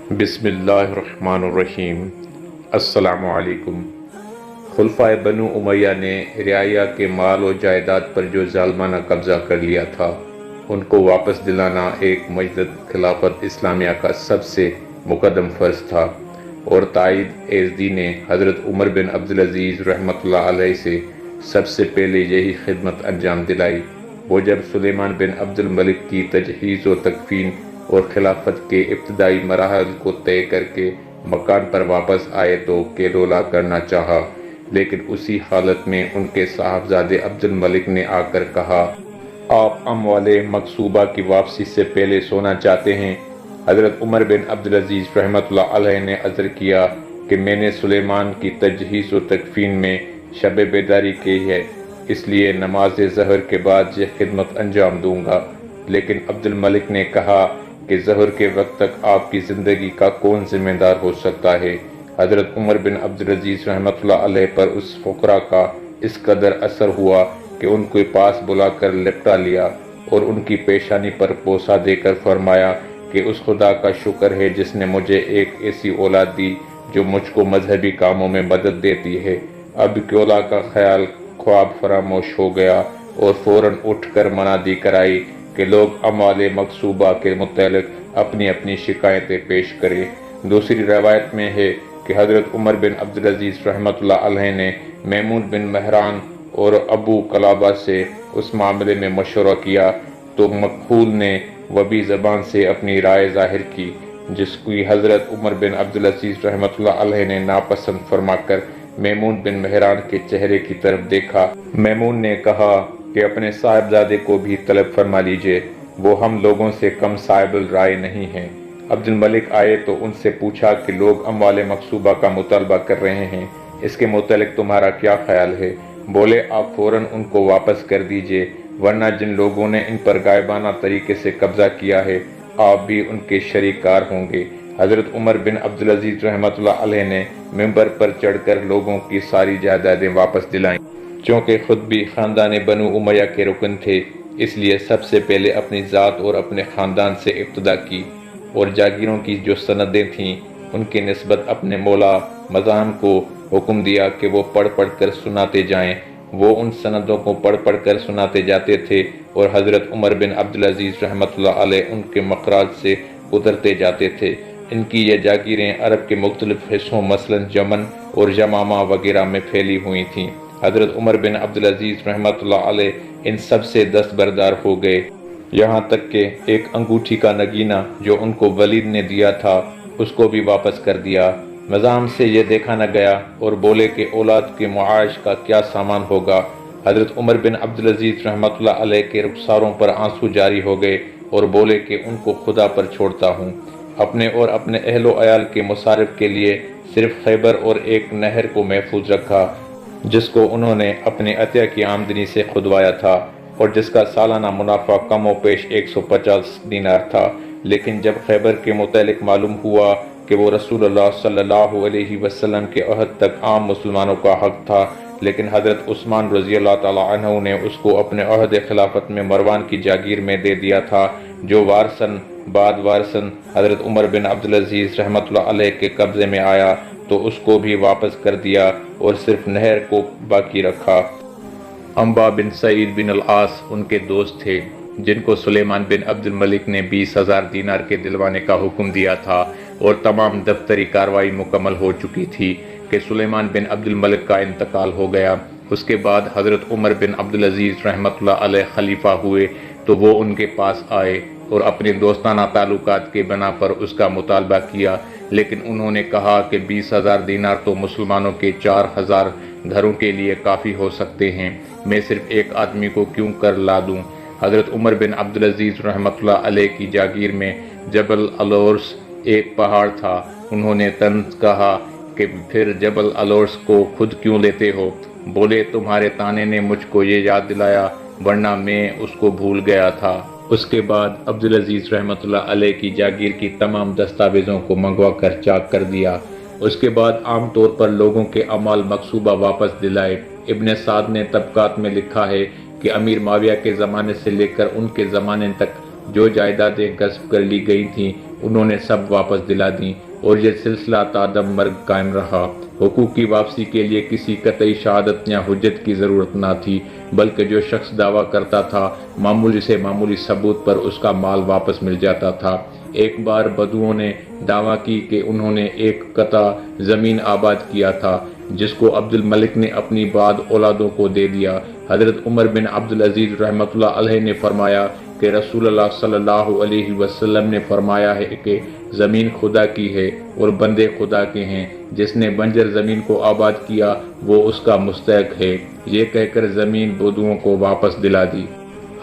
بسم اللہ الرحمن الرحیم۔ السلام علیکم۔ خلفائے بنو امیہ نے رعایا کے مال و جائیداد پر جو ظالمانہ قبضہ کر لیا تھا ان کو واپس دلانا ایک مجدد خلافت اسلامیہ کا سب سے مقدم فرض تھا، اور تائید ایزدی نے حضرت عمر بن عبدالعزیز رحمۃ اللہ علیہ سے سب سے پہلے یہی خدمت انجام دلائی۔ وہ جب سلیمان بن عبد الملک کی تجہیز و تکفین اور خلافت کے ابتدائی مراحل کو طے کر کے مکان پر واپس آئے تو کیلولا کرنا چاہا، لیکن اسی حالت میں ان کے صاحبزادے عبد الملک نے آ کر کہا، آپ اموال مغصوبہ کی واپسی سے پہلے سونا چاہتے ہیں؟ حضرت عمر بن عبدالعزیز رحمۃ اللہ علیہ نے عذر کیا کہ میں نے سلیمان کی تجہیز و تکفین میں شب بیداری کی ہے، اس لیے نماز ظہر کے بعد یہ خدمت انجام دوں گا۔ لیکن عبد الملک نے کہا کہ ظہر کے وقت تک آپ کی زندگی کا کون ذمہ دار ہو سکتا ہے؟ حضرت عمر بن عبدالعزیز رحمۃ اللہ علیہ پر اس فقرا کا اس قدر اثر ہوا کہ ان کو پاس بلا کر لپٹا لیا اور ان کی پیشانی پر بوسہ دے کر فرمایا کہ اس خدا کا شکر ہے جس نے مجھے ایک ایسی اولاد دی جو مجھ کو مذہبی کاموں میں مدد دیتی ہے۔ اب کیولا کا خیال خواب فراموش ہو گیا اور فوراً اٹھ کر منادی کرائی کہ لوگ اموال مغصوبہ کے متعلق اپنی اپنی شکایتیں پیش کریں۔ دوسری روایت میں ہے کہ حضرت عمر بن عبدالعزیز رحمۃ اللہ علیہ نے میمون بن مہران اور ابو قلابہ سے اس معاملے میں مشورہ کیا تو مکحول نے وبی زبان سے اپنی رائے ظاہر کی، جس کی حضرت عمر بن عبدالعزیز رحمۃ اللہ علیہ نے ناپسند فرما کر میمون بن مہران کے چہرے کی طرف دیکھا۔ میمون نے کہا کہ اپنے صاحبزادے کو بھی طلب فرما لیجئے، وہ ہم لوگوں سے کم صاحب الرائے نہیں ہیں۔ عبد الملک آئے تو ان سے پوچھا کہ لوگ اموال مغصوبہ کا مطالبہ کر رہے ہیں، اس کے متعلق تمہارا کیا خیال ہے؟ بولے آپ فوراً ان کو واپس کر دیجئے، ورنہ جن لوگوں نے ان پر غائبانہ طریقے سے قبضہ کیا ہے آپ بھی ان کے شریک کار ہوں گے۔ حضرت عمر بن عبدالعزیز رحمۃ اللہ علیہ نے ممبر پر چڑھ کر لوگوں کی ساری جائیدادیں واپس دلائیں۔ چونکہ خود بھی خاندان بنو امیہ کے رکن تھے، اس لیے سب سے پہلے اپنی ذات اور اپنے خاندان سے ابتدا کی، اور جاگیروں کی جو سندیں تھیں ان کی نسبت اپنے مولا مظاہم کو حکم دیا کہ وہ پڑھ پڑھ کر سناتے جائیں۔ وہ ان سندوں کو پڑھ پڑھ کر سناتے جاتے تھے اور حضرت عمر بن عبدالعزیز رحمۃ اللہ علیہ ان کے مخراج سے اترتے جاتے تھے۔ ان کی یہ جاگیریں عرب کے مختلف حصوں مثلا یمن اور یمامہ وغیرہ میں پھیلی ہوئی تھیں۔ حضرت عمر بن عبدالعزیز رحمۃ اللہ علیہ ان سب سے دستبردار ہو گئے، یہاں تک کہ ایک انگوٹھی کا نگینہ جو ان کو ولید نے دیا تھا اس کو بھی واپس کر دیا۔ مظاہم سے یہ دیکھا نہ گیا اور بولے کہ اولاد کے معاش کا کیا سامان ہوگا۔ حضرت عمر بن عبدالعزیز رحمۃ اللہ علیہ کے رخساروں پر آنسو جاری ہو گئے اور بولے کہ ان کو خدا پر چھوڑتا ہوں، اپنے اور اپنے اہل و عیال کے مصارف کے لیے صرف خیبر اور ایک نہر کو محفوظ رکھا جس کو انہوں نے اپنے عطیہ کی آمدنی سے کھدوایا تھا اور جس کا سالانہ منافع کم و بیش 150 دینار تھا۔ لیکن جب خیبر کے متعلق معلوم ہوا کہ وہ رسول اللہ صلی اللہ علیہ وسلم کے عہد تک عام مسلمانوں کا حق تھا، لیکن حضرت عثمان رضی اللہ تعالی عنہ نے اس کو اپنے عہد خلافت میں مروان کی جاگیر میں دے دیا تھا، جو وارثاً حضرت عمر بن عبدالعزیز رحمۃ اللہ علیہ کے قبضے میں آیا تو اس کو بھی واپس کر دیا اور صرف نہر کو باقی رکھا۔ انبا بن سعید بن العاص ان کے دوست تھے جن کو سلیمان بن عبد الملک نے 20,000 دینار کے دلوانے کا حکم دیا تھا، اور تمام دفتری کارروائی مکمل ہو چکی تھی کہ سلیمان بن عبد الملک کا انتقال ہو گیا۔ اس کے بعد حضرت عمر بن عبدالعزیز رحمۃ اللہ علیہ خلیفہ ہوئے تو وہ ان کے پاس آئے اور اپنے دوستانہ تعلقات کے بنا پر اس کا مطالبہ کیا، لیکن انہوں نے کہا کہ 20,000 دینار تو مسلمانوں کے 4,000 گھروں کے لیے کافی ہو سکتے ہیں، میں صرف ایک آدمی کو کیوں کر لا دوں؟ حضرت عمر بن عبدالعزیز رحمۃ اللہ علیہ کی جاگیر میں جبل الورس ایک پہاڑ تھا۔ انہوں نے طنز کہا کہ پھر جبل الورس کو خود کیوں لیتے ہو؟ بولے تمہارے تانے نے مجھ کو یہ یاد دلایا، ورنہ میں اس کو بھول گیا تھا۔ اس کے بعد عبدالعزیز رحمۃ اللہ علیہ کی جاگیر کی تمام دستاویزوں کو منگوا کر چاک کر دیا۔ اس کے بعد عام طور پر لوگوں کے اموال مغصوبہ واپس دلائے۔ ابن سعد نے طبقات میں لکھا ہے کہ امیر معاویہ کے زمانے سے لے کر ان کے زمانے تک جو جائیدادیں غصب کر لی گئی تھیں انہوں نے سب واپس دلا دیں اور یہ سلسلہ تادم مرگ قائم رہا۔ حقوق کی واپسی کے لیے کسی قطعی شہادت یا حجت کی ضرورت نہ تھی، بلکہ جو شخص دعویٰ کرتا تھا معمولی سے معمولی ثبوت پر اس کا مال واپس مل جاتا تھا۔ ایک بار بدوؤں نے دعویٰ کی کہ انہوں نے ایک قطع زمین آباد کیا تھا جس کو عبد الملک نے اپنی بعد اولادوں کو دے دیا۔ حضرت عمر بن عبدالعزیز رحمۃ اللہ علیہ نے فرمایا کہ رسول اللہ صلی اللہ علیہ وسلم نے فرمایا ہے کہ زمین خدا کی ہے اور بندے خدا کے ہیں، جس نے بنجر زمین کو آباد کیا وہ اس کا مستحق ہے۔ یہ کہہ کر زمین بدوؤں کو واپس دلا دی۔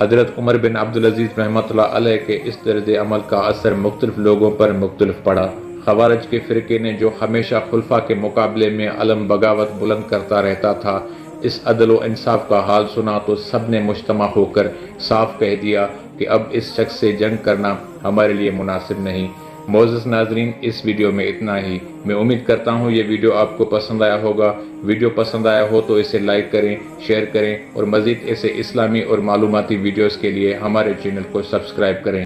حضرت عمر بن عبدالعزیز رحمۃ اللہ علیہ کے اس طرز عمل کا اثر مختلف لوگوں پر مختلف پڑا۔ خوارج کے فرقے نے جو ہمیشہ خلفاء کے مقابلے میں علم بغاوت بلند کرتا رہتا تھا، اس عدل و انصاف کا حال سنا تو سب نے مجتمع ہو کر صاف کہہ دیا کہ اب اس شخص سے جنگ کرنا ہمارے لیے مناسب نہیں۔ معزز ناظرین، اس ویڈیو میں اتنا ہی۔ میں امید کرتا ہوں یہ ویڈیو آپ کو پسند آیا ہوگا۔ ویڈیو پسند آیا ہو تو اسے لائک کریں، شیئر کریں اور مزید ایسے اسلامی اور معلوماتی ویڈیوز کے لیے ہمارے چینل کو سبسکرائب کریں۔